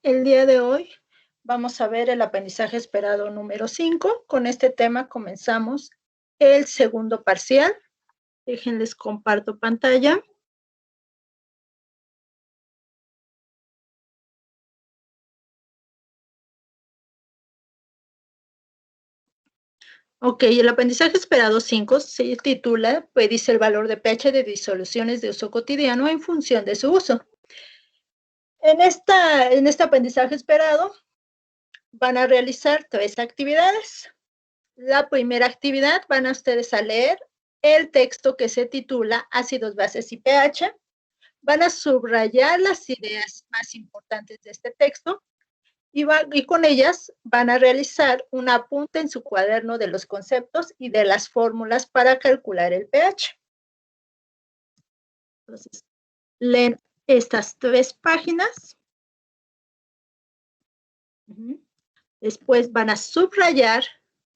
El día de hoy vamos a ver el aprendizaje esperado número 5. Con este tema comenzamos el segundo parcial. Déjenles comparto pantalla. Ok, el aprendizaje esperado 5 se titula Predice el valor de pH de disoluciones de uso cotidiano en función de su uso. En este aprendizaje esperado van a realizar 3 actividades. La primera actividad van a ustedes a leer el texto que se titula Ácidos, bases y pH. Van a subrayar las ideas más importantes de este texto y con ellas van a realizar un apunte en su cuaderno de los conceptos y de las fórmulas para calcular el pH. Entonces, leen estas 3 páginas. Después van a subrayar,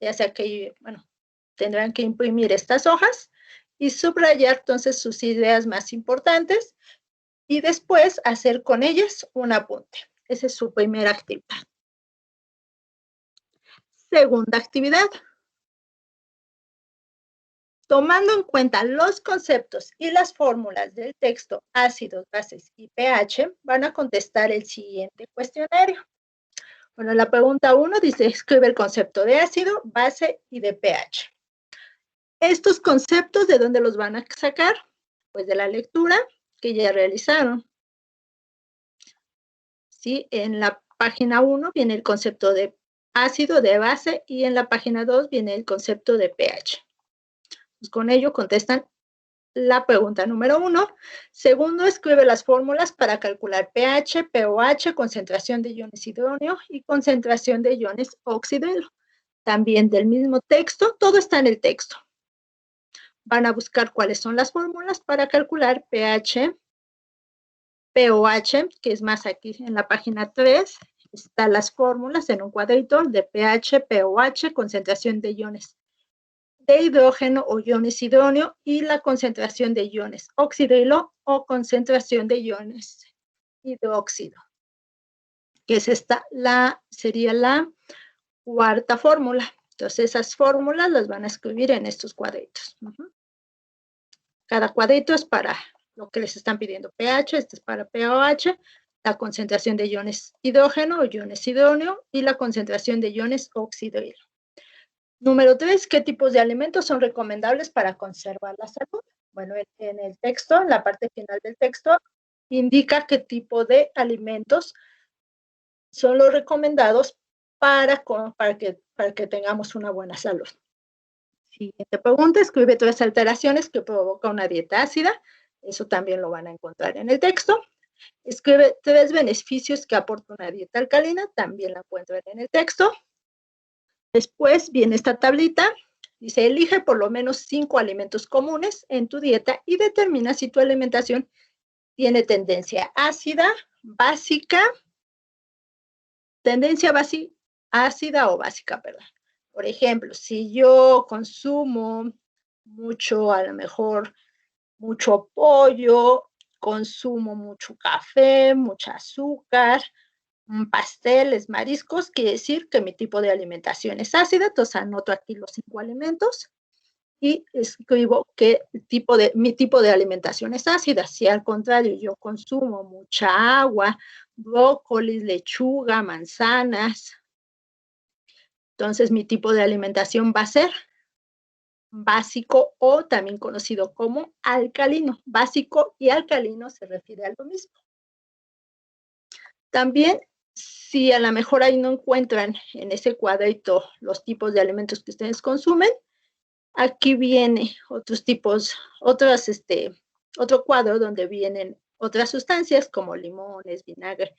ya sea que, bueno, tendrán que imprimir estas hojas y subrayar entonces sus ideas más importantes y después hacer con ellas un apunte. Esa es su primera actividad. Segunda actividad. Tomando en cuenta los conceptos y las fórmulas del texto ácidos, bases y pH, van a contestar el siguiente cuestionario. Bueno, la pregunta 1 dice, escribe el concepto de ácido, base y de pH. Estos conceptos, ¿de dónde los van a sacar? Pues de la lectura que ya realizaron. ¿Sí? En la página 1 viene el concepto de ácido, de base, y en la página 2 viene el concepto de pH. Pues con ello contestan la pregunta número 1. Segundo, escribe las fórmulas para calcular pH, pOH, concentración de iones hidrógeno y concentración de iones oxidelo. También del mismo texto, todo está en el texto. Van a buscar cuáles son las fórmulas para calcular pH, pOH, que es más aquí en la página 3, están las fórmulas en un cuadrito de pH, pOH, concentración de iones de hidrógeno o iones hidrógeno y la concentración de iones oxidilo o concentración de iones hidróxido, que es sería la cuarta fórmula. Entonces, esas fórmulas las van a escribir en estos cuadritos. Cada cuadrito es para lo que les están pidiendo pH, este es para pOH, la concentración de iones hidrógeno o iones hidrógeno y la concentración de iones oxidilo. Número 3, ¿qué tipos de alimentos son recomendables para conservar la salud? Bueno, en el texto, en la parte final del texto, indica qué tipo de alimentos son los recomendados para que tengamos una buena salud. Siguiente pregunta, escribe 3 alteraciones que provoca una dieta ácida. Eso también lo van a encontrar en el texto. Escribe 3 beneficios que aporta una dieta alcalina. También la encuentran en el texto. Después viene esta tablita. Dice, elige por lo menos 5 alimentos comunes en tu dieta y determina si tu alimentación tiene tendencia ácida, básica, ácida o básica, perdón. Por ejemplo, si yo consumo mucho, a lo mejor, mucho pollo, consumo mucho café, mucho azúcar, pasteles, mariscos, quiere decir que mi tipo de alimentación es ácida, entonces anoto aquí los 5 alimentos y escribo que mi tipo de alimentación es ácida. Si al contrario yo consumo mucha agua, brócoli, lechuga, manzanas, entonces mi tipo de alimentación va a ser básico o también conocido como alcalino. Básico y alcalino se refiere a lo mismo. También, si a lo mejor ahí no encuentran en ese cuadrito los tipos de alimentos que ustedes consumen, aquí viene otro cuadro donde vienen otras sustancias como limones, vinagre,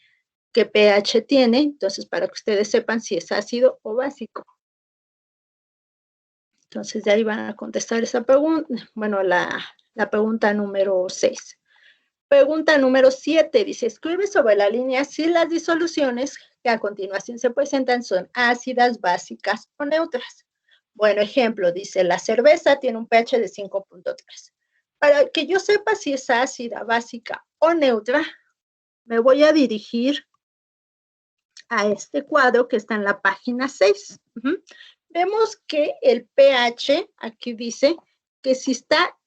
que pH tiene, entonces para que ustedes sepan si es ácido o básico. Entonces de ahí van a contestar esa pregunta, bueno, la pregunta número 6. Pregunta número 7, dice, escribe sobre la línea si las disoluciones que a continuación se presentan son ácidas, básicas o neutras. Bueno, ejemplo, dice, la cerveza tiene un pH de 5.3. Para que yo sepa si es ácida, básica o neutra, me voy a dirigir a este cuadro que está en la página 6. Vemos que el pH, aquí dice que si está,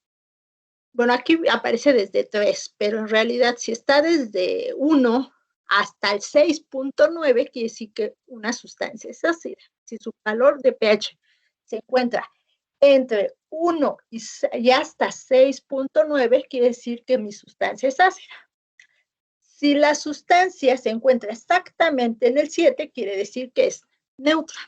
bueno, aquí aparece desde 3, pero en realidad si está desde 1 hasta el 6.9, quiere decir que una sustancia es ácida. Si su valor de pH se encuentra entre 1 y hasta 6.9, quiere decir que mi sustancia es ácida. Si la sustancia se encuentra exactamente en el 7, quiere decir que es neutra.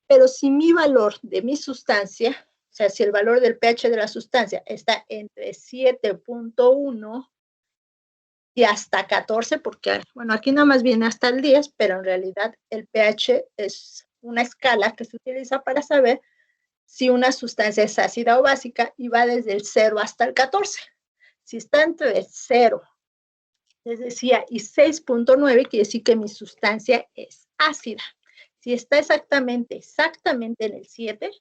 Pero si mi valor de mi sustancia, o sea, si el valor del pH de la sustancia está entre 7.1 y hasta 14, porque, bueno, aquí nada más viene hasta el 10, pero en realidad el pH es una escala que se utiliza para saber si una sustancia es ácida o básica y va desde el 0 hasta el 14. Si está entre el 0, les decía, y 6.9, quiere decir que mi sustancia es ácida. Si está exactamente en el 7,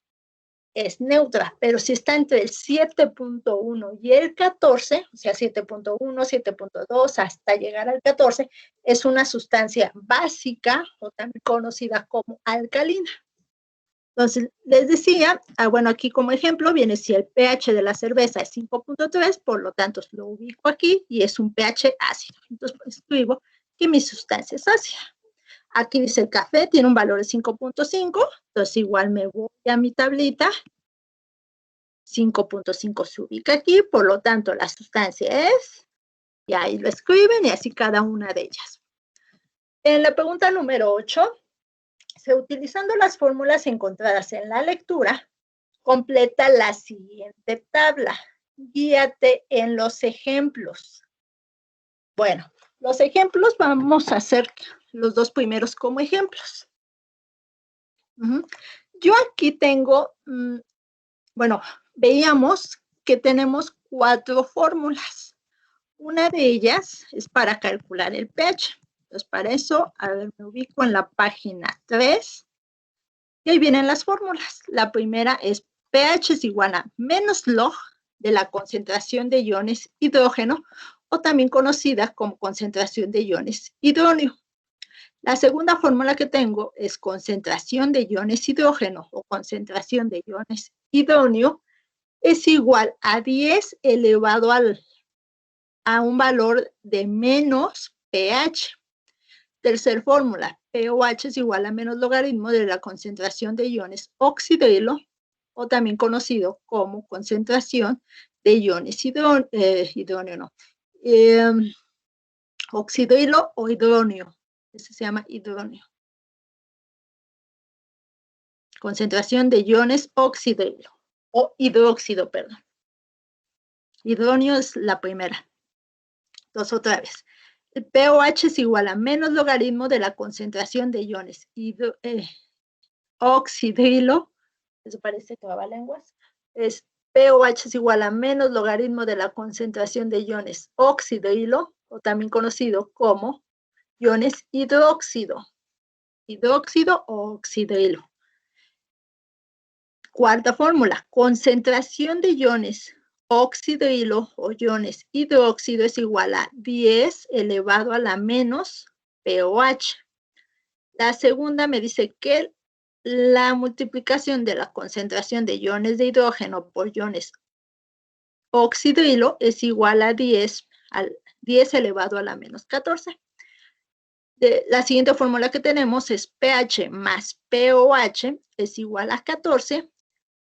es neutra, pero si está entre el 7.1 y el 14, o sea, 7.1, 7.2, hasta llegar al 14, es una sustancia básica o también conocida como alcalina. Entonces, les decía, bueno, aquí como ejemplo viene si el pH de la cerveza es 5.3, por lo tanto lo ubico aquí y es un pH ácido. Entonces, pues, escribo que mi sustancia es ácida. Aquí dice el café tiene un valor de 5.5, entonces igual me voy a mi tablita. 5.5 se ubica aquí, por lo tanto la sustancia es, y ahí lo escriben y así cada una de ellas. En la pregunta número 8, utilizando las fórmulas encontradas en la lectura, completa la siguiente tabla. Guíate en los ejemplos. Bueno, los ejemplos vamos a hacer los dos primeros como ejemplos. Yo aquí tengo, bueno, veíamos que tenemos 4 fórmulas. Una de ellas es para calcular el pH. Entonces, para eso, a ver, me ubico en la página 3 y ahí vienen las fórmulas. La primera es pH es igual a menos log de la concentración de iones hidrógeno, o también conocida como concentración de iones hidrógeno. La segunda fórmula que tengo es concentración de iones hidrógeno o concentración de iones hidrógeno es igual a 10 elevado a un valor de menos pH. Tercer fórmula, pOH es igual a menos logaritmo de la concentración de iones oxidrilo, o también conocido como concentración de iones oxidrilo o hidróneo. Ese se llama hidróneo. Concentración de iones oxidrilo o hidróxido, perdón. Hidróneo es la primera. Entonces, otra vez. El pOH es igual a menos logaritmo de la concentración de iones oxidrilo, eso parece trabalenguas, es pOH es igual a menos logaritmo de la concentración de iones oxidrilo, o también conocido como iones hidróxido o oxidrilo. Cuarta fórmula, concentración de iones oxidrilo o iones hidróxido es igual a 10 elevado a la menos pOH. La segunda me dice que la multiplicación de la concentración de iones de hidrógeno por iones oxidrilo es igual a 10 elevado a la menos 14. La siguiente fórmula que tenemos es pH más pOH es igual a 14.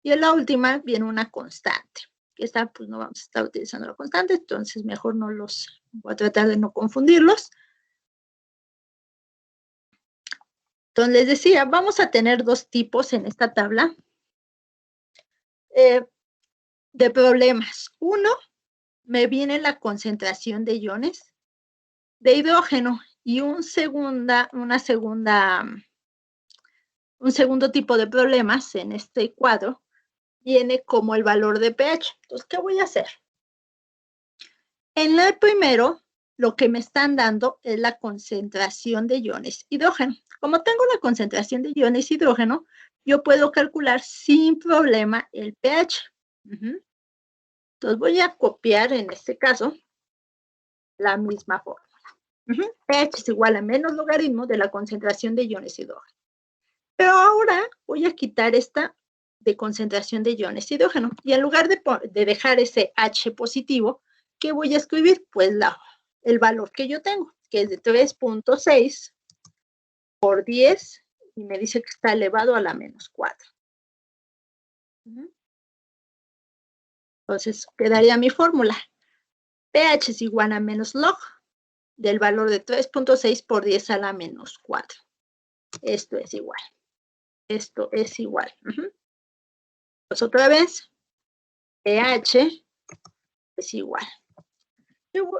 Y en la última viene una constante. Esta pues no vamos a estar utilizando la constante, entonces mejor no los, voy a tratar de no confundirlos. Entonces les decía, vamos a tener dos tipos en esta tabla de problemas. Uno, me viene la concentración de iones de hidrógeno y un segundo tipo de problemas en este cuadro viene como el valor de pH. Entonces, ¿qué voy a hacer? En el primero, lo que me están dando es la concentración de iones hidrógeno. Como tengo la concentración de iones hidrógeno, yo puedo calcular sin problema el pH. Entonces voy a copiar en este caso la misma fórmula. pH es igual a menos logaritmo de la concentración de iones hidrógeno. Pero ahora voy a quitar esta de concentración de iones hidrógeno. Y en lugar de dejar ese H positivo, ¿qué voy a escribir? Pues el valor que yo tengo, que es de 3.6 por 10, y me dice que está elevado a la menos 4. Entonces, quedaría mi fórmula. pH es igual a menos log del valor de 3.6 por 10 a la menos 4. Esto es igual. Esto es igual. Pues otra vez, pH es igual. Yo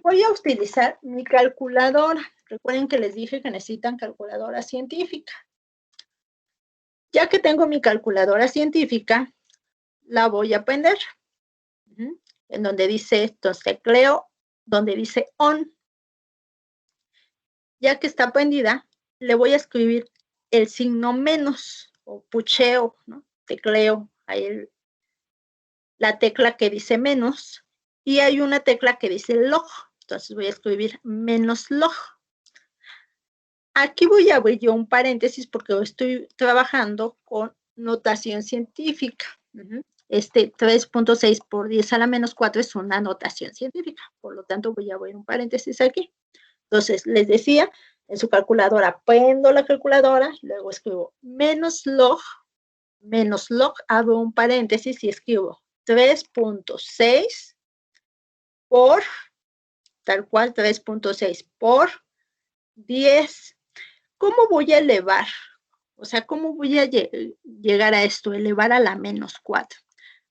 voy a utilizar mi calculadora. Recuerden que les dije que necesitan calculadora científica. Ya que tengo mi calculadora científica, la voy a prender. En donde dice, entonces tecleo, donde dice on. Ya que está prendida, le voy a escribir el signo menos, o pucheo, ¿no? Tecleo, ahí la tecla que dice menos, y hay una tecla que dice log. Entonces voy a escribir menos log. Aquí voy a abrir yo un paréntesis porque estoy trabajando con notación científica. Este 3.6 por 10 a la menos 4 es una notación científica. Por lo tanto, voy a abrir un paréntesis aquí. Entonces, les decía, en su calculadora, prendo la calculadora, luego escribo menos log, abro un paréntesis y escribo 3.6 por, tal cual, 3.6 por 10. ¿Cómo voy a elevar? O sea, ¿cómo voy a llegar a esto? Elevar a la menos 4.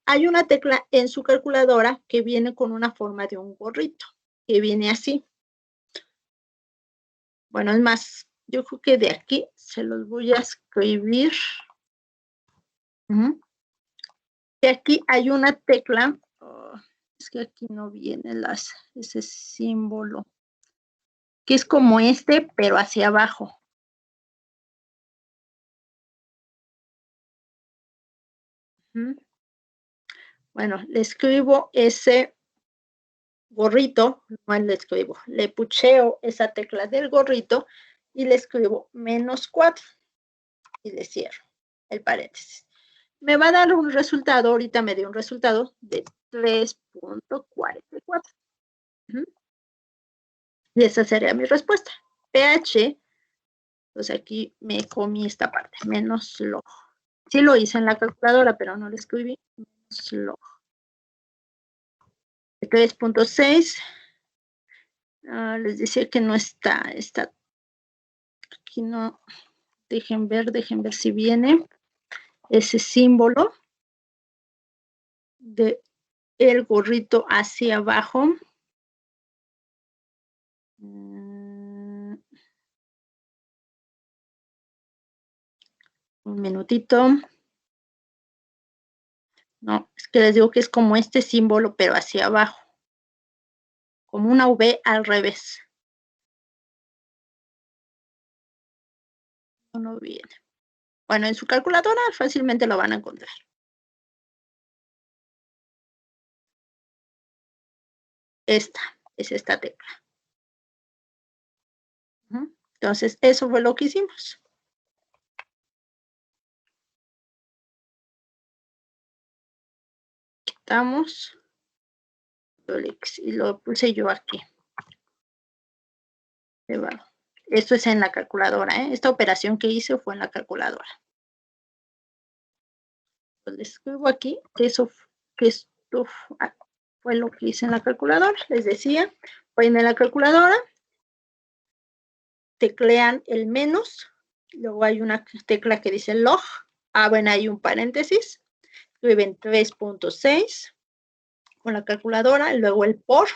Hay una tecla en su calculadora que viene con una forma de un gorrito, que viene así. Bueno, es más, yo creo que de aquí se los voy a escribir. De aquí hay una tecla, es que aquí no viene ese símbolo, que es como este, pero hacia abajo. Bueno, le escribo ese gorrito, no le escribo, le pucheo esa tecla del gorrito y le escribo menos 4 y le cierro el paréntesis. Me va a dar un resultado, ahorita me dio un resultado de 3.44. Y esa sería mi respuesta. pH, pues aquí me comí esta parte, menos log. Sí lo hice en la calculadora, pero no lo escribí, menos log. 3.6, les decía que no está, aquí no, dejen ver si viene ese símbolo de el gorrito hacia abajo. Un minutito. No, es que les digo que es como este símbolo, pero hacia abajo. Como una V al revés. No viene. Bueno, en su calculadora fácilmente lo van a encontrar. Esta es esta tecla. Entonces, eso fue lo que hicimos. Quitamos y lo puse yo aquí. Esto es en la calculadora, ¿eh? Esta operación que hice fue en la calculadora. Pues les escribo aquí que esto fue lo que hice en la calculadora. Les decía, ponen en la calculadora, teclean el menos, luego hay una tecla que dice log, abren ahí un paréntesis, escriben 3.6 con la calculadora, luego el por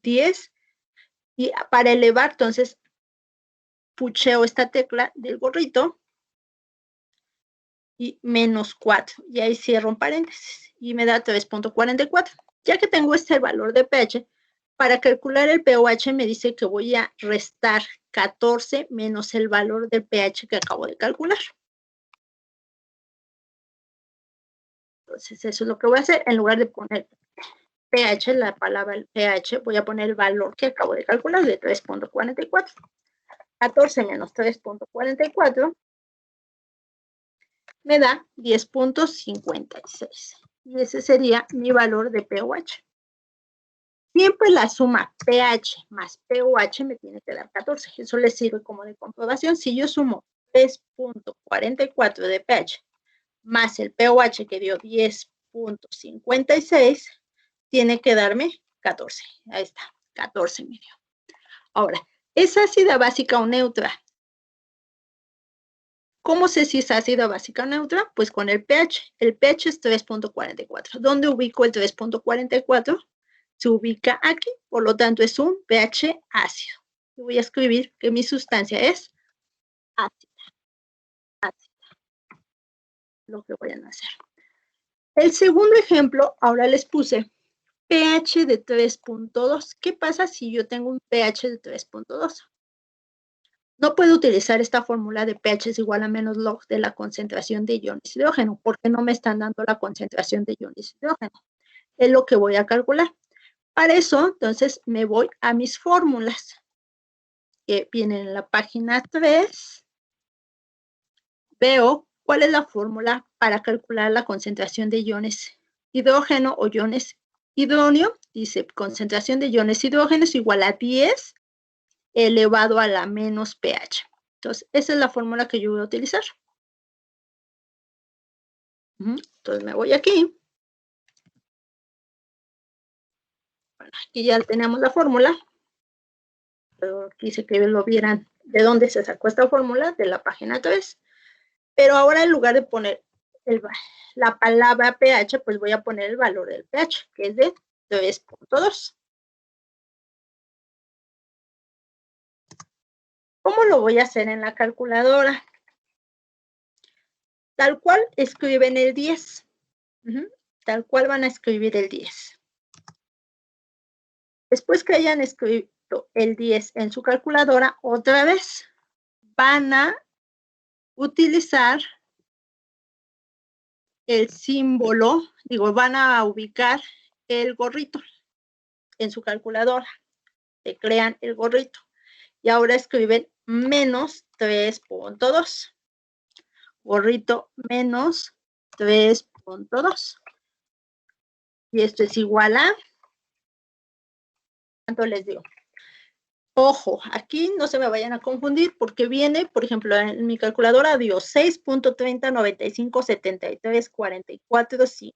10, y para elevar, entonces, pucheo esta tecla del gorrito, y menos 4, y ahí cierro un paréntesis, y me da 3.44. Ya que tengo este valor de pH, para calcular el pOH me dice que voy a restar 14 menos el valor del pH que acabo de calcular. Entonces, eso es lo que voy a hacer, en lugar de poner pH, la palabra pH, voy a poner el valor que acabo de calcular de 3.44. 14 menos 3.44 me da 10.56. Y ese sería mi valor de pOH. Siempre la suma pH más pOH me tiene que dar 14. Eso les sirve como de comprobación. Si yo sumo 3.44 de pH más el pOH que dio 10.56, tiene que darme 14. Ahí está, 14 me dio. Ahora, ¿es ácida, básica o neutra? ¿Cómo sé si es ácida, básica o neutra? Pues con el pH. El pH es 3.44. ¿Dónde ubico el 3.44? Se ubica aquí, por lo tanto es un pH ácido. Voy a escribir que mi sustancia es ácida. Lo que voy a hacer. El segundo ejemplo, ahora les puse pH de 3.2. ¿Qué pasa si yo tengo un pH de 3.2? No puedo utilizar esta fórmula de pH es igual a menos log de la concentración de iones de hidrógeno, porque no me están dando la concentración de iones de hidrógeno. Es lo que voy a calcular. Para eso, entonces, me voy a mis fórmulas, que vienen en la página 3. Veo cuál es la fórmula para calcular la concentración de iones hidrógeno o iones hidróneo. Dice, concentración de iones hidrógeno es igual a 10 elevado a la menos pH. Entonces, esa es la fórmula que yo voy a utilizar. Entonces, me voy aquí. Bueno, aquí ya tenemos la fórmula. Pero quise que lo vieran de dónde se sacó esta fórmula, de la página 3. Pero ahora en lugar de poner la palabra pH, pues voy a poner el valor del pH, que es de 3.2. ¿Cómo lo voy a hacer en la calculadora? Tal cual escriben el 10. Tal cual van a escribir el 10. Después que hayan escrito el 10 en su calculadora, otra vez van a utilizar el símbolo, van a ubicar el gorrito en su calculadora. Se crean el gorrito. Y ahora escriben menos 3.2. Gorrito menos 3.2. Y esto es igual a, ¿cuánto les digo? Ojo, aquí no se me vayan a confundir porque viene, por ejemplo, en mi calculadora dio 6.3095734445.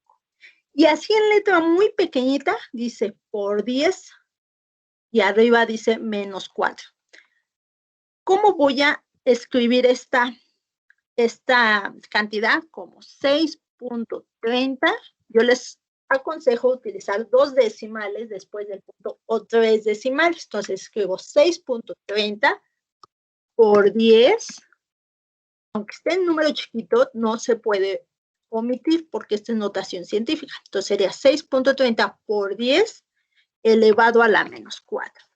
Y así en letra muy pequeñita dice por 10 y arriba dice menos 4. ¿Cómo voy a escribir esta cantidad? Como 6.30. Yo les aconsejo utilizar 2 decimales después del punto o 3 decimales. Entonces escribo 6.30 por 10. Aunque esté en número chiquito, no se puede omitir porque esta es notación científica. Entonces sería 6.30 por 10 elevado a la menos 4.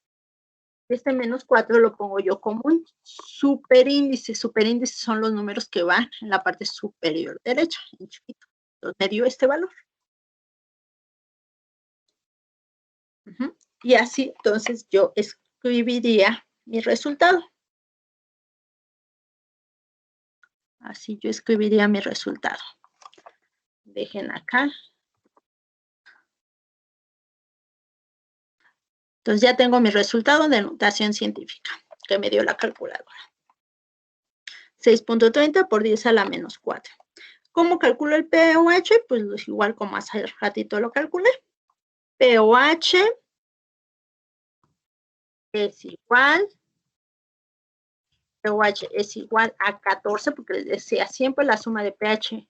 Este menos 4 lo pongo yo como un superíndice. Superíndice son los números que van en la parte superior derecha, en chiquito. Entonces me dio este valor. Y así, entonces, yo escribiría mi resultado. Así yo escribiría mi resultado. Dejen acá. Entonces ya tengo mi resultado de notación científica que me dio la calculadora. 6.30 por 10 a la menos 4. ¿Cómo calculo el pOH? Pues igual como hace ratito lo calculé. pOH es igual. pOH es igual a 14, porque les decía, siempre la suma de pH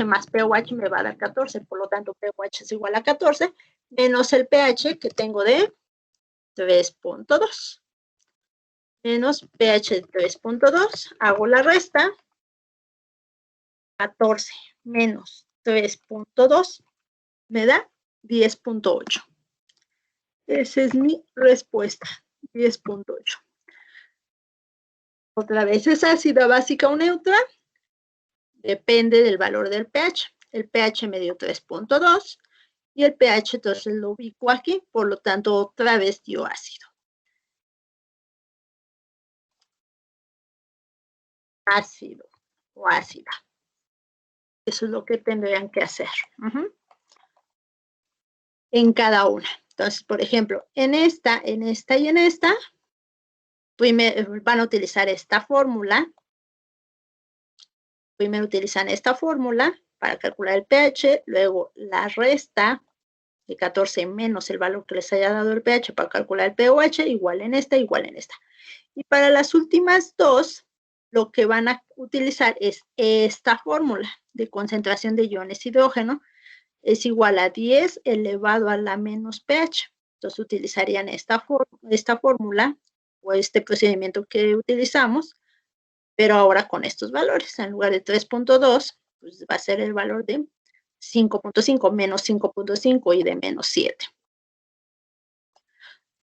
más pOH me va a dar 14, por lo tanto pOH es igual a 14, menos el pH que tengo de 3.2. Menos pH de 3.2, hago la resta, 14 menos 3.2 me da 10.8. Esa es mi respuesta, 10.8. Otra vez, ¿es ácida, básica o neutra? Depende del valor del pH. El pH me dio 3.2 y el pH entonces lo ubico aquí, por lo tanto otra vez dio ácido. Ácido o ácida. Eso es lo que tendrían que hacer. En cada una. Entonces, por ejemplo, en esta y en esta, van a utilizar esta fórmula. Primero utilizan esta fórmula para calcular el pH, luego la resta de 14 menos el valor que les haya dado el pH para calcular el pOH, igual en esta, igual en esta. Y para las últimas dos, lo que van a utilizar es esta fórmula de concentración de iones hidrógeno, es igual a 10 elevado a la menos pH. Entonces utilizarían esta fórmula o este procedimiento que utilizamos, pero ahora con estos valores. En lugar de 3.2, pues va a ser el valor de 5.5 menos 5.5 y de menos 7.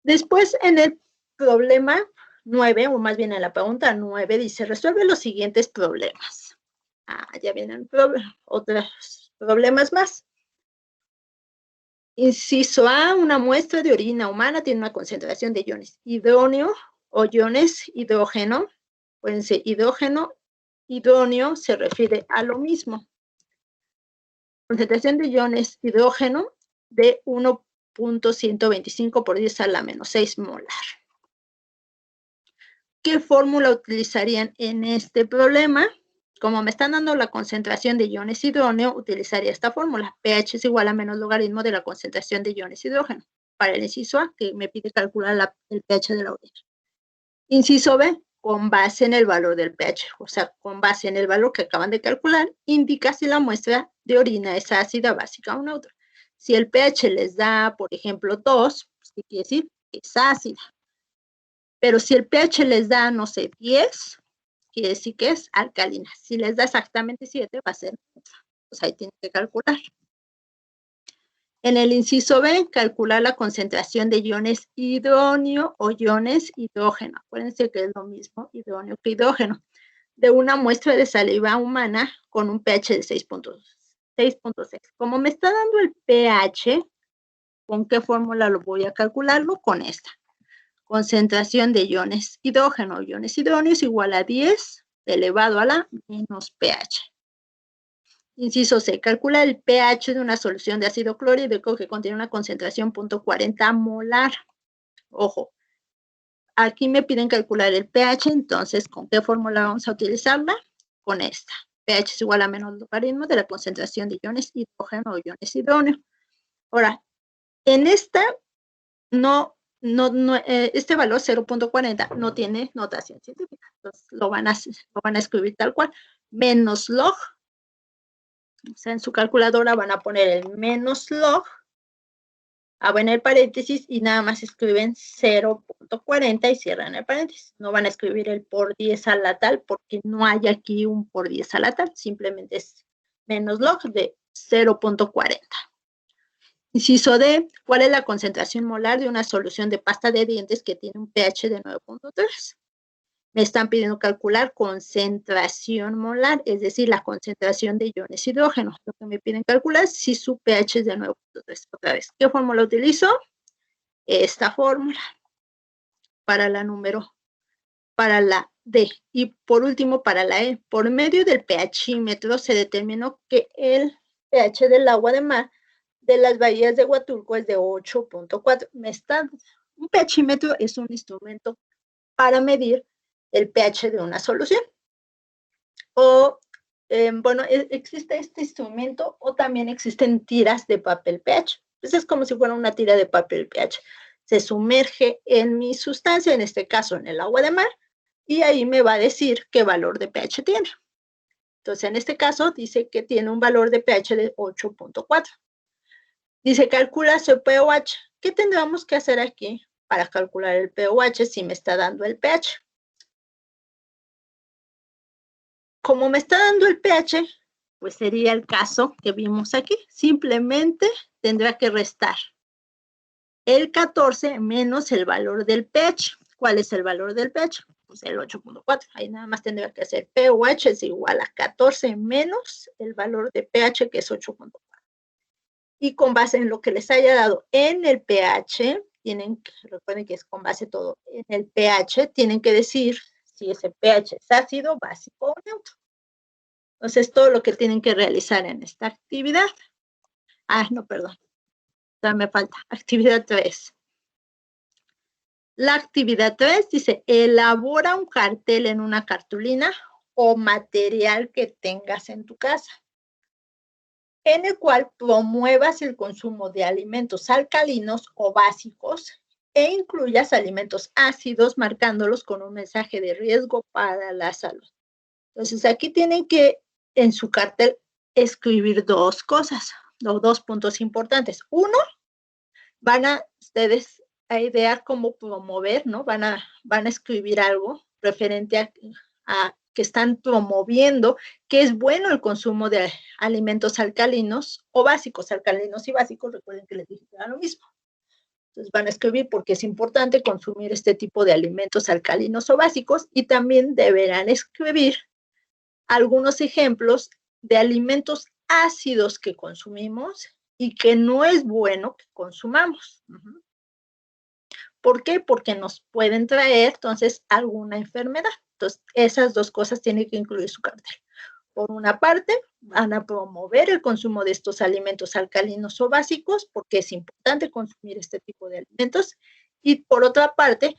Después en el problema 9, o más bien en la pregunta 9, dice, resuelve los siguientes problemas. Ya vienen otros problemas más. Inciso A, una muestra de orina humana tiene una concentración de iones hidróneo o iones hidrógeno. Pueden ser hidrógeno, hidróneo, se refiere a lo mismo. Concentración de iones hidrógeno de 1.125 por 10 a la menos 6 molar. ¿Qué fórmula utilizarían en este problema? Como me están dando la concentración de iones hidrógeno, utilizaría esta fórmula. pH es igual a menos logaritmo de la concentración de iones hidrógeno. Para el inciso A, que me pide calcular el pH de la orina. Inciso B, con base en el valor del pH, o sea, con base en el valor que acaban de calcular, indica si la muestra de orina es ácida, básica o neutra. Si el pH les da, por ejemplo, 2, pues, ¿qué quiere decir? Es ácida. Pero si el pH les da, no sé, 10, quiere decir que es alcalina. Si les da exactamente 7, va a ser neutra. Pues ahí tienen que calcular. En el inciso B, calcular la concentración de iones hidróneo o iones hidrógeno. Acuérdense que es lo mismo hidróneo que hidrógeno. De una muestra de saliva humana con un pH de 6.6. Como me está dando el pH, ¿con qué fórmula lo voy a calcularlo? Con esta. Concentración de iones hidrógeno o iones hidróneos igual a 10 elevado a la menos pH. Inciso C, calcula el pH de una solución de ácido clorhídrico que contiene una concentración 0.40 molar. Ojo, aquí me piden calcular el pH, entonces, ¿con qué fórmula vamos a utilizarla? Con esta. pH es igual a menos logaritmo de la concentración de iones hidrógeno o iones hidróneo. Ahora, en esta, este valor 0.40 no tiene notación científica, entonces lo van a escribir tal cual, menos log. O sea, en su calculadora van a poner el menos log, abren el paréntesis y nada más escriben 0.40 y cierran el paréntesis. No van a escribir el por 10 a la tal porque no hay aquí un por 10 a la tal, simplemente es menos log de 0.40. Inciso D, ¿cuál es la concentración molar de una solución de pasta de dientes que tiene un pH de 9.3? Me están pidiendo calcular concentración molar, es decir, la concentración de iones hidrógeno. Lo que me piden calcular es si su pH es de 9.3. Otra vez, ¿qué fórmula utilizo? Esta fórmula para la D. Y por último, para la E, por medio del pHímetro se determinó que el pH del agua de mar de las bahías de Huatulco es de 8.4. Un pHímetro es un instrumento para medir el pH de una solución. Bueno, existe este instrumento o también existen tiras de papel pH. Pues es como si fuera una tira de papel pH. Se sumerge en mi sustancia, en este caso en el agua de mar, y ahí me va a decir qué valor de pH tiene. Entonces, en este caso, dice que tiene un valor de pH de 8.4. Dice, calcula su pOH. ¿Qué tendríamos que hacer aquí para calcular el pOH si me está dando el pH? Como me está dando el pH, pues sería el caso que vimos aquí. Simplemente tendrá que restar el 14 menos el valor del pH. ¿Cuál es el valor del pH? Pues el 8.4. Ahí nada más tendría que hacer pOH es igual a 14 menos el valor de pH, que es 8.4. y con base en lo que les haya dado en el pH, recuerden que es con base todo en el pH, tienen que decir si ese pH es ácido, básico o neutro. Entonces, todo lo que tienen que realizar en esta actividad. No, perdón. Ya me falta. Actividad 3. La actividad 3 dice, elabora un cartel en una cartulina o material que tengas en tu casa, en el cual promuevas el consumo de alimentos alcalinos o básicos e incluyas alimentos ácidos, marcándolos con un mensaje de riesgo para la salud. Entonces, aquí tienen que, en su cartel, escribir dos cosas, o dos puntos importantes. Uno, van a ustedes a idear cómo promover, ¿no? Van a escribir algo referente a que están promoviendo que es bueno el consumo de alimentos alcalinos o básicos, alcalinos y básicos, recuerden que les dije que era lo mismo. Entonces van a escribir porque es importante consumir este tipo de alimentos alcalinos o básicos y también deberán escribir algunos ejemplos de alimentos ácidos que consumimos y que no es bueno que consumamos. ¿Por qué? Porque nos pueden traer, entonces, alguna enfermedad. Entonces, esas dos cosas tienen que incluir su cartel. Por una parte, van a promover el consumo de estos alimentos alcalinos o básicos, porque es importante consumir este tipo de alimentos. Y por otra parte,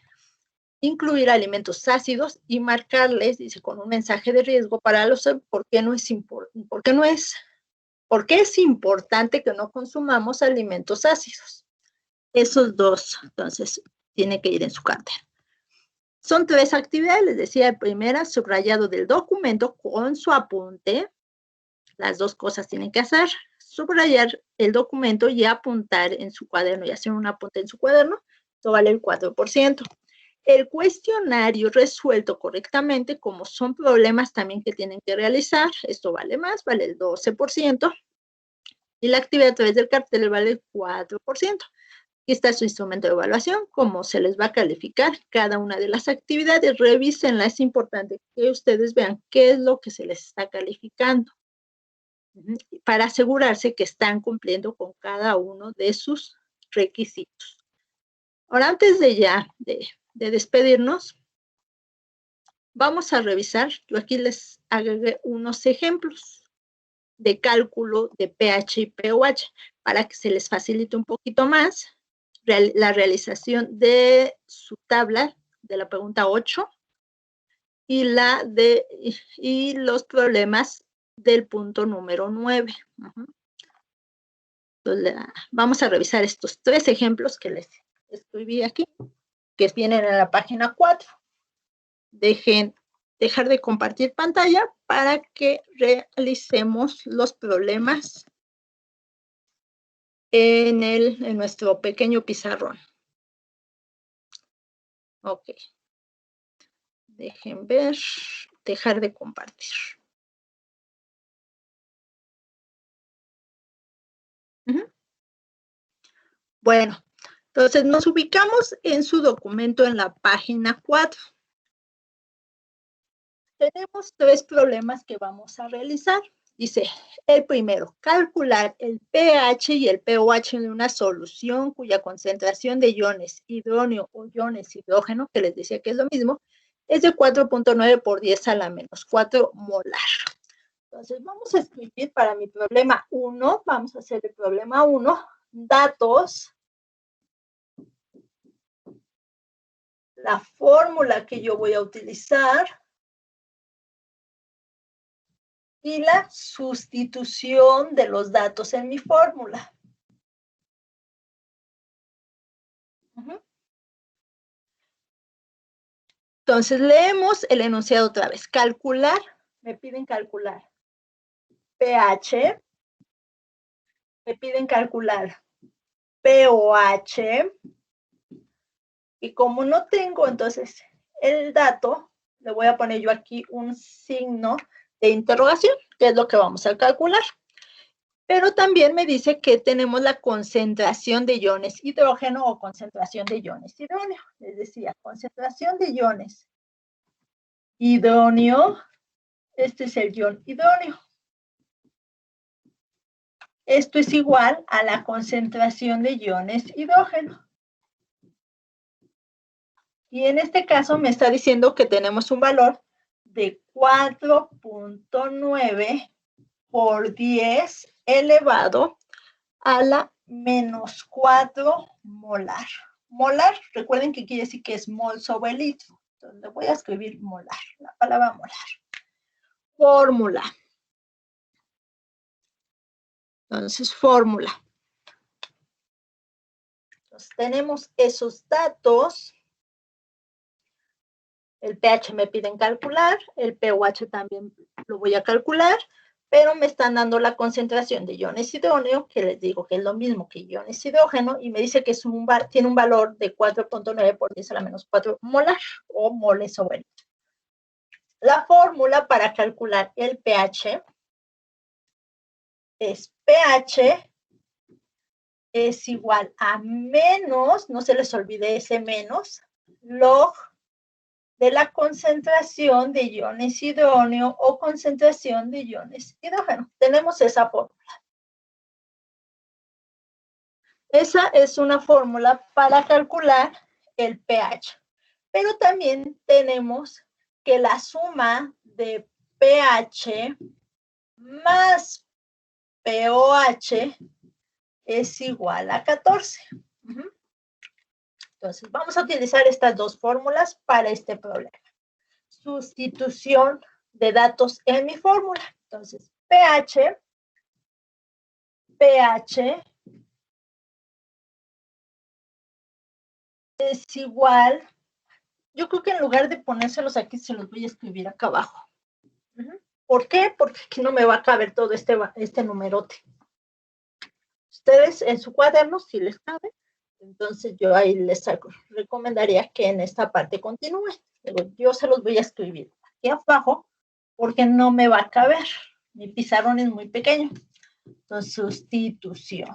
incluir alimentos ácidos y marcarles, dice, con un mensaje de riesgo para los, ¿por qué es importante que no consumamos alimentos ácidos? Esos dos, entonces, tiene que ir en su cartel. Son 3 actividades, les decía, primera, subrayado del documento con su apunte. Las dos cosas tienen que hacer, subrayar el documento y apuntar en su cuaderno, y hacer un apunte en su cuaderno, esto vale el 4%. El cuestionario resuelto correctamente, como son problemas también que tienen que realizar, esto vale más, vale el 12%, y la actividad a través del cartel vale el 4%. Aquí está su instrumento de evaluación, cómo se les va a calificar cada una de las actividades. Revísenla, es importante que ustedes vean qué es lo que se les está calificando para asegurarse que están cumpliendo con cada uno de sus requisitos. Ahora, antes de despedirnos, vamos a revisar, yo aquí les agregué unos ejemplos de cálculo de pH y pOH para que se les facilite un poquito más la realización de su tabla de la pregunta 8 y los problemas del punto número 9. Entonces, vamos a revisar estos 3 ejemplos que les escribí aquí, que vienen en la página 4. Dejar de compartir pantalla para que realicemos los problemas en nuestro pequeño pizarrón. Ok. Dejen ver, dejar de compartir. Bueno, entonces nos ubicamos en su documento en la página 4. Tenemos 3 problemas que vamos a realizar. Dice, el primero, calcular el pH y el pOH de una solución cuya concentración de iones hidróneo o iones hidrógeno, que les decía que es lo mismo, es de 4.9 por 10 a la menos 4 molar. Entonces, vamos a escribir para mi problema 1, vamos a hacer el problema 1, datos, la fórmula que yo voy a utilizar, y la sustitución de los datos en mi fórmula. Entonces, leemos el enunciado otra vez. Calcular, me piden calcular pH, me piden calcular pOH, y como no tengo entonces el dato, le voy a poner yo aquí un signo de interrogación, que es lo que vamos a calcular. Pero también me dice que tenemos la concentración de iones hidrógeno o concentración de iones hidróneo. Les decía, concentración de iones hidróneo, este es el ion hidróneo. Esto es igual a la concentración de iones hidrógeno. Y en este caso me está diciendo que tenemos un valor de 4.9 por 10 elevado a la menos 4 molar. Molar, recuerden que quiere decir que es mol sobre litro. Entonces voy a escribir molar, la palabra molar. Fórmula. Entonces, fórmula. Entonces, tenemos esos datos. El pH me piden calcular, el pOH también lo voy a calcular, pero me están dando la concentración de iones hidrógeno, que les digo que es lo mismo que iones hidrógeno, y me dice que tiene un valor de 4.9 por 10 a la menos 4 molar, o moles sobre litro. La fórmula para calcular el pH es pH es igual a menos, no se les olvide ese menos, log de la concentración de iones hidrógeno o concentración de iones hidrógeno. Tenemos esa fórmula. Esa es una fórmula para calcular el pH. Pero también tenemos que la suma de pH más pOH es igual a 14. Entonces, vamos a utilizar estas dos fórmulas para este problema. Sustitución de datos en mi fórmula. Entonces, pH es igual, yo creo que en lugar de ponérselos aquí, se los voy a escribir acá abajo. ¿Por qué? Porque aquí no me va a caber todo este numerote. Ustedes en su cuaderno sí les cabe, entonces yo ahí les recomendaría que en esta parte continúen. Yo se los voy a escribir aquí abajo porque no me va a caber. Mi pizarrón es muy pequeño. Entonces, sustitución.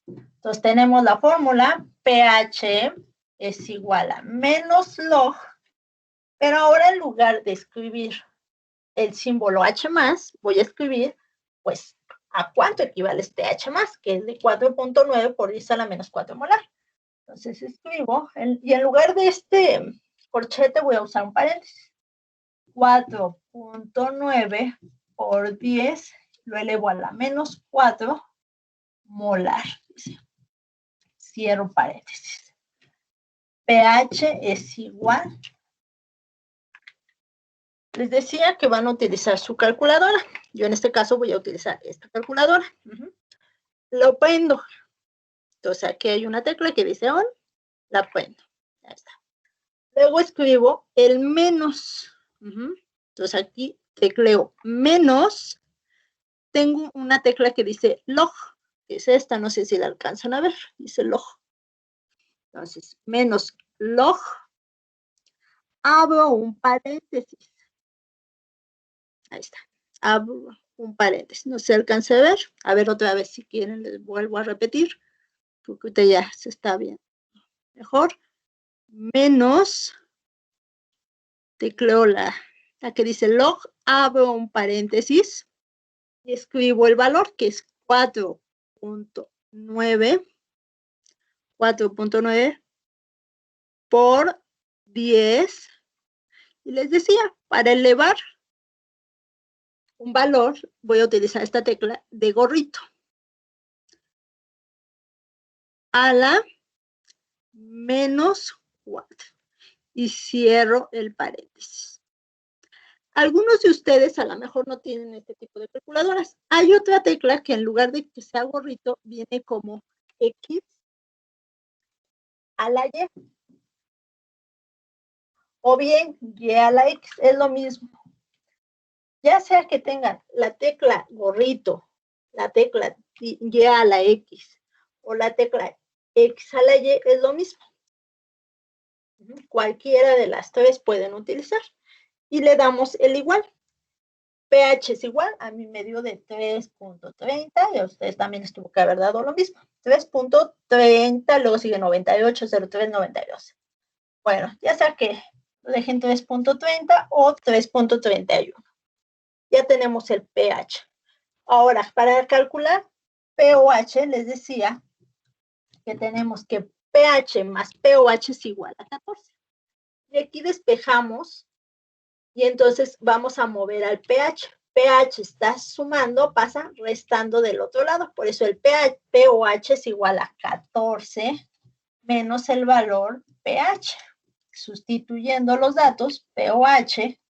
Entonces, tenemos la fórmula pH es igual a menos log, pero ahora en lugar de escribir el símbolo H+, voy a escribir, pues, ¿a cuánto equivale este H+? Que es de 4.9 por 10 a la menos 4 molar. Entonces, escribo, y en lugar de este corchete voy a usar un paréntesis. 4.9 por 10 lo elevo a la menos 4 molar. Cierro paréntesis. pH es igual. Les decía que van a utilizar su calculadora. Yo en este caso voy a utilizar esta calculadora. Lo prendo. Entonces aquí hay una tecla que dice on. La prendo. Ya está. Luego escribo el menos. Entonces aquí tecleo menos. Tengo una tecla que dice log. Que es esta, no sé si la alcanzan a ver. Dice log. Entonces, menos log. Abro un paréntesis. Ahí está. Abro un paréntesis. No se alcanza a ver. A ver otra vez si quieren, les vuelvo a repetir. Porque ahorita ya se está viendo mejor. Menos. Tecleo la que dice log. Abro un paréntesis. Y escribo el valor que es 4.9. 4.9 por 10. Y les decía, para elevar un valor, voy a utilizar esta tecla de gorrito. A la menos 4. Y cierro el paréntesis. Algunos de ustedes a lo mejor no tienen este tipo de calculadoras. Hay otra tecla que en lugar de que sea gorrito, viene como X a la Y. O bien Y a la X, es lo mismo. Ya sea que tengan la tecla gorrito, la tecla Y a la X o la tecla X a la Y, es lo mismo. Cualquiera de las tres pueden utilizar. Y le damos el igual. pH es igual, a mí me dio de 3.30 y a ustedes también les tuvo que haber dado lo mismo. 3.30, luego sigue 98, 03, 92. Bueno, ya sea que lo dejen 3.30 o 3.31. Ya tenemos el pH. Ahora, para calcular pOH, les decía que tenemos que pH más pOH es igual a 14. Y aquí despejamos y entonces vamos a mover al pH. pH está sumando, pasa restando del otro lado. Por eso el pOH es igual a 14 menos el valor pH. Sustituyendo los datos, pOH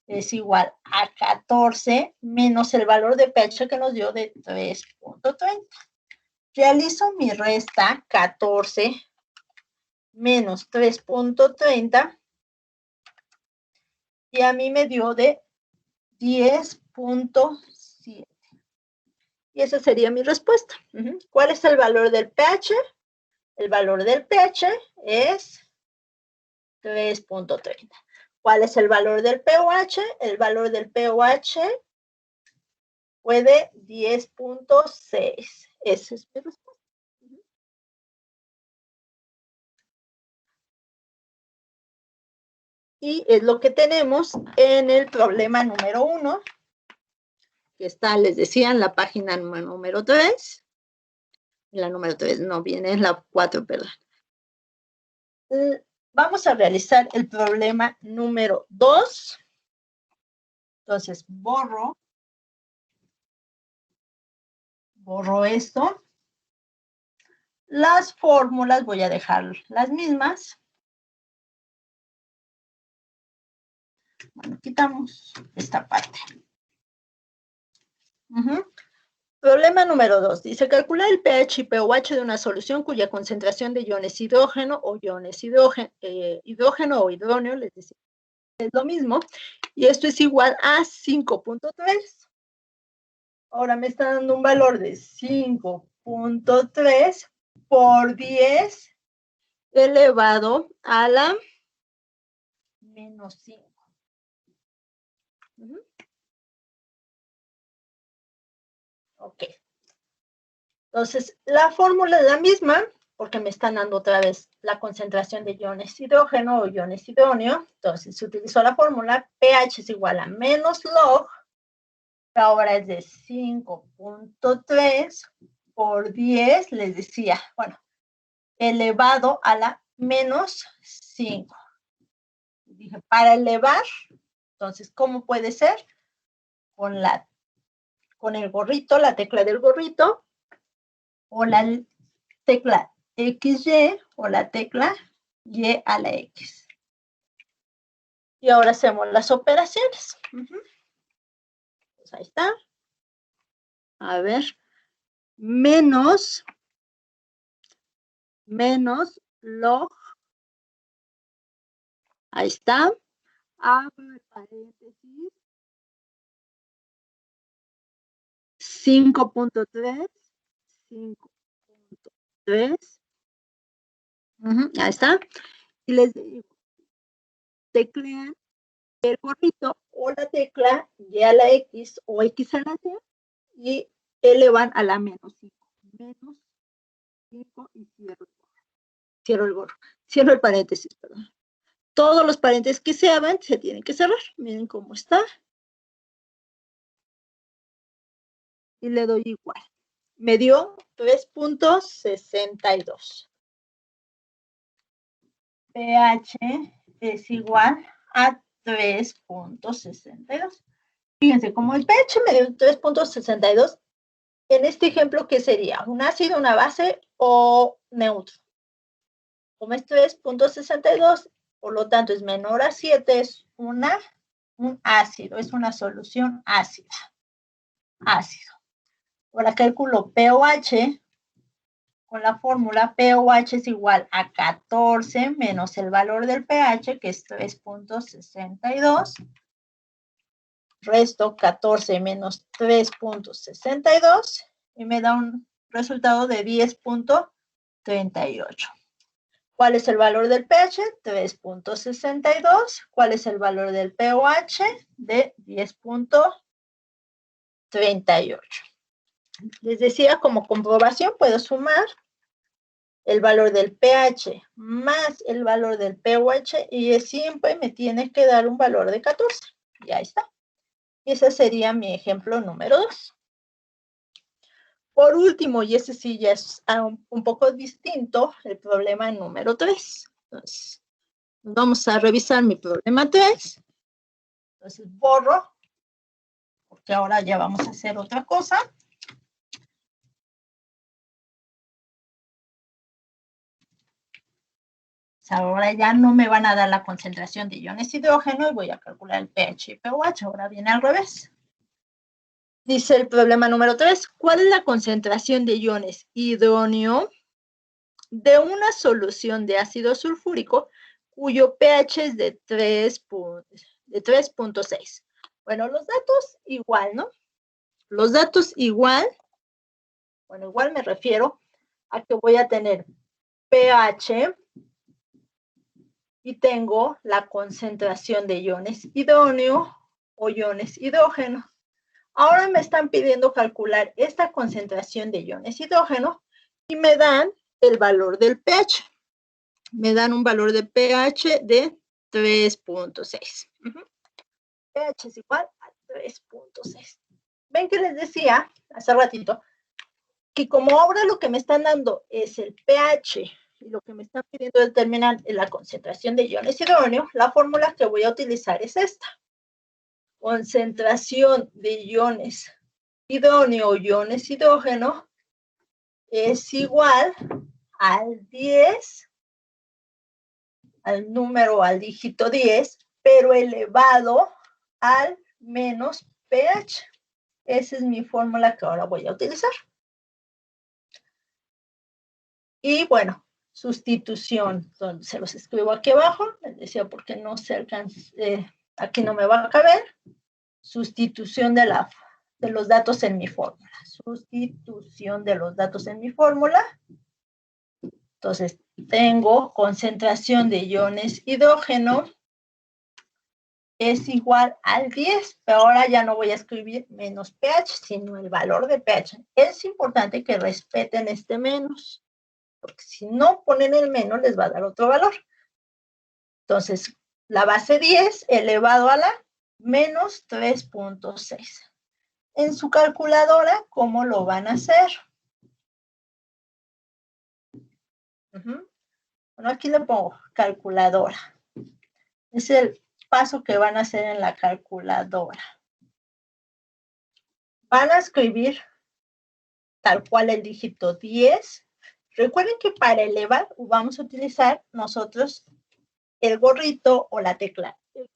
es igual a 14 menos el valor de pH que nos dio de 3.30. Realizo mi resta 14 menos 3.30 y a mí me dio de 10.7. Y esa sería mi respuesta. ¿Cuál es el valor del pH? El valor del pH es 3.30. ¿Cuál es el valor del pOH? El valor del pOH fue de 10.6. Esa es mi respuesta. Y es lo que tenemos en el problema número 1, que está, les decía, en la página número 3. La número 3 no viene, en la 4, perdón. Vamos a realizar el problema número 2. Entonces, borro esto. Las fórmulas voy a dejar las mismas. Bueno, quitamos esta parte. Problema número 2. Dice, calcular el pH y pOH de una solución cuya concentración de iones hidrógeno o hidrógeno o hidróneo, les decía, es lo mismo. Y esto es igual a 5.3. Ahora me está dando un valor de 5.3 por 10 elevado a la menos 5. Ok. Entonces, la fórmula es la misma, porque me están dando otra vez la concentración de iones hidrógeno o iones hidróneo. Entonces, se utilizó la fórmula pH es igual a menos log, que ahora es de 5.3 por 10, les decía, bueno, elevado a la menos 5. Dije, para elevar, entonces, ¿cómo puede ser? Con el gorrito, la tecla del gorrito, o la tecla XY, o la tecla Y a la X. Y ahora hacemos las operaciones. Pues ahí está. A ver, menos log, ahí está, abro el paréntesis, 5.3, ahí está, y les digo, teclean el gorrito o la tecla Y a la X o X a la Y y elevan a la menos 5, menos 5 y cierro el paréntesis, perdón. Todos los paréntesis que se abran se tienen que cerrar. Miren cómo está. Y le doy igual. Me dio 3.62. pH es igual a 3.62. Fíjense, como el pH me dio 3.62, en este ejemplo, ¿qué sería? ¿Un ácido, una base o neutro? Como es 3.62, por lo tanto es menor a 7, es un ácido, es una solución ácida. Ácido. Ahora calculo pOH con la fórmula pOH es igual a 14 menos el valor del pH, que es 3.62. Resto 14 menos 3.62 y me da un resultado de 10.38. ¿Cuál es el valor del pH? 3.62. ¿Cuál es el valor del pOH? De 10.38. Les decía, como comprobación, puedo sumar el valor del pH más el valor del pOH y siempre me tiene que dar un valor de 14. Y ahí está. Y ese sería mi ejemplo número 2. Por último, y ese sí ya es un poco distinto, el problema número 3. Entonces, vamos a revisar mi problema 3. Entonces, borro, porque ahora ya vamos a hacer otra cosa. Ahora ya no me van a dar la concentración de iones hidrógeno y voy a calcular el pH y pOH. Ahora viene al revés. Dice el problema número 3. ¿Cuál es la concentración de iones hidrógeno de una solución de ácido sulfúrico cuyo pH es de 3.6? Bueno, los datos igual, ¿no? Los datos igual, bueno, igual me refiero a que voy a tener pH y tengo la concentración de iones hidrógeno o iones hidrógeno. Ahora me están pidiendo calcular esta concentración de iones hidrógeno y me dan el valor del pH. Me dan un valor de pH de 3.6. pH es igual a 3.6. ¿Ven que les decía hace ratito que como ahora lo que me están dando es el pH y lo que me están pidiendo determinar es la concentración de iones hidrógeno, la fórmula que voy a utilizar es esta. Concentración de iones hidrógeno o iones hidrógeno es igual al 10, al número, al dígito 10, pero elevado al menos pH. Esa es mi fórmula que ahora voy a utilizar. Y bueno, sustitución, entonces se los escribo aquí abajo, les decía porque no se alcanza, aquí no me va a caber. Sustitución de los datos en mi fórmula. Sustitución de los datos en mi fórmula. Entonces, tengo concentración de iones hidrógeno es igual al 10, pero ahora ya no voy a escribir menos pH, sino el valor de pH. Es importante que respeten este menos, porque si no ponen el menos, les va a dar otro valor. Entonces, la base 10 elevado a la menos 3.6. En su calculadora, ¿cómo lo van a hacer? Bueno, aquí le pongo calculadora. Es el paso que van a hacer en la calculadora. Van a escribir tal cual el dígito 10. Recuerden que para elevar vamos a utilizar nosotros el gorrito o la tecla X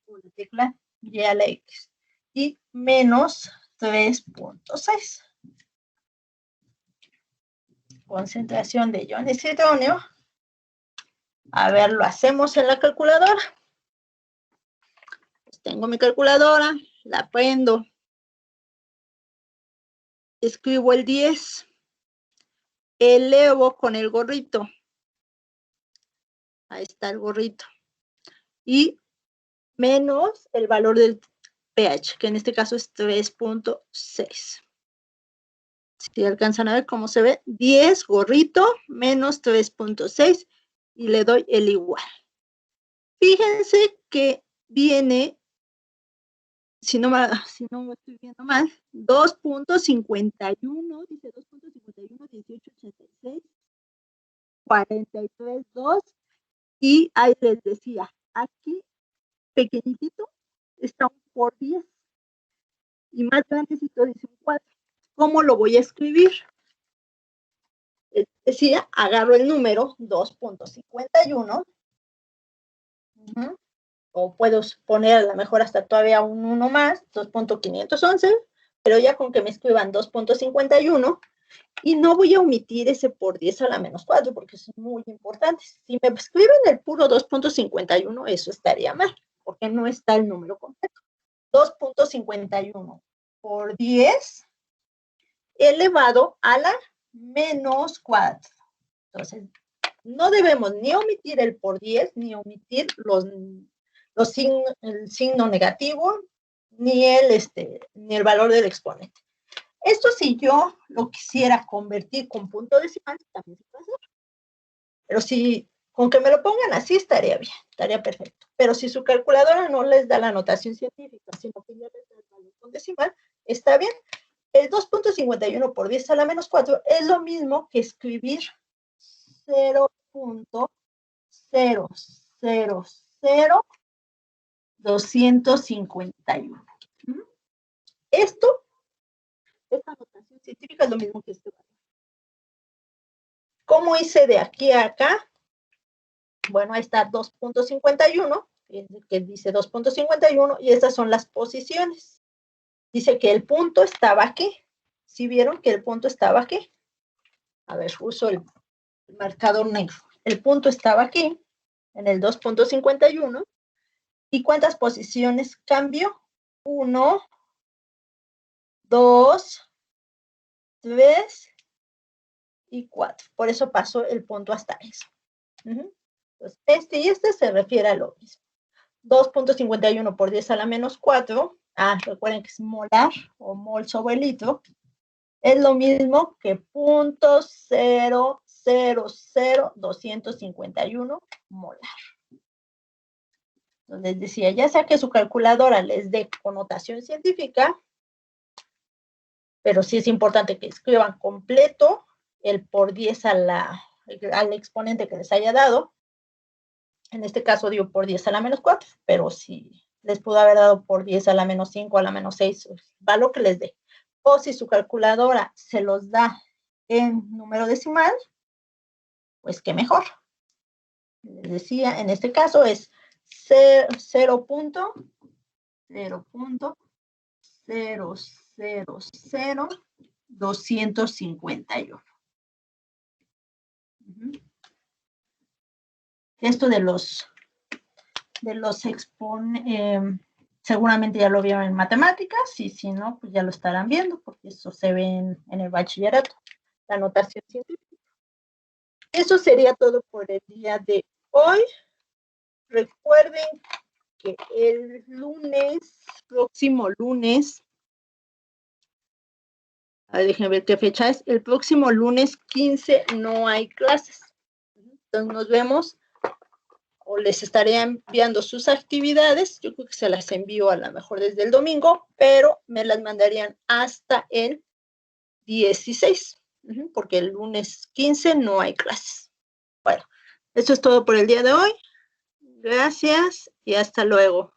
o la tecla Y a la X. Y menos 3.6. Concentración de iones hidrógeno. A ver, lo hacemos en la calculadora. Pues tengo mi calculadora, la prendo. Escribo el 10. Elevo con el gorrito. Ahí está el gorrito. Y menos el valor del pH, que en este caso es 3.6. Si alcanzan a ver cómo se ve, 10 gorrito menos 3.6 y le doy el igual. Fíjense que viene, si no me estoy viendo mal, 2.51, dice 2.51, 1886, 43.2, y ahí les decía, aquí pequeñitito está un por 10 y más grandecito dice un 4. ¿Cómo lo voy a escribir? Decía, agarro el número 2.51, o puedo poner a lo mejor hasta todavía un 1 más, 2.511, pero ya con que me escriban 2.51, y no voy a omitir ese por 10 a la menos 4, porque es muy importante. Si me escriben el puro 2.51, eso estaría mal, porque no está el número completo. 2.51 por 10 elevado a la menos 4. Entonces, no debemos ni omitir el por 10, ni omitir el signo negativo, ni el valor del exponente. Esto si yo lo quisiera convertir con punto decimal, también se puede hacer. Pero si Con que me lo pongan así estaría bien, estaría perfecto. Pero si su calculadora no les da la notación científica, sino que ya les da el valor con decimal, está bien. El 2.51 por 10 a la menos 4 es lo mismo que escribir 0.000251. Esta notación científica es lo mismo que este valor. ¿Cómo hice de aquí a acá? Bueno, ahí está 2.51, que dice 2.51, y estas son las posiciones. Dice que el punto estaba aquí. ¿Sí vieron que el punto estaba aquí? A ver, uso el marcador negro. El punto estaba aquí, en el 2.51. ¿Y cuántas posiciones cambió? 1, 2, 3 y 4. Por eso pasó el punto hasta eso. Entonces, este y este se refiere a lo mismo. 2.51 por 10 a la menos 4. Recuerden que es molar o mol sobre litro. Es lo mismo que 0.000251 molar. Entonces les decía, ya sea que su calculadora les dé connotación científica, pero sí es importante que escriban completo el por 10 al exponente que les haya dado. En este caso dio por 10 a la menos 4, pero si les pudo haber dado por 10 a la menos 5, a la menos 6, va lo que les dé. O si su calculadora se los da en número decimal, pues qué mejor. Les decía, en este caso es 0.0000251. Esto de los seguramente ya lo vieron en matemáticas, y si no, pues ya lo estarán viendo, porque eso se ve en el bachillerato, la notación científica. Eso sería todo por el día de hoy. Recuerden que el próximo lunes, déjenme ver qué fecha es, el próximo lunes 15 no hay clases. Entonces nos vemos, o les estaré enviando sus actividades. Yo creo que se las envío a lo mejor desde el domingo, pero me las mandarían hasta el 16, porque el lunes 15 no hay clases. Bueno, eso es todo por el día de hoy. Gracias y hasta luego.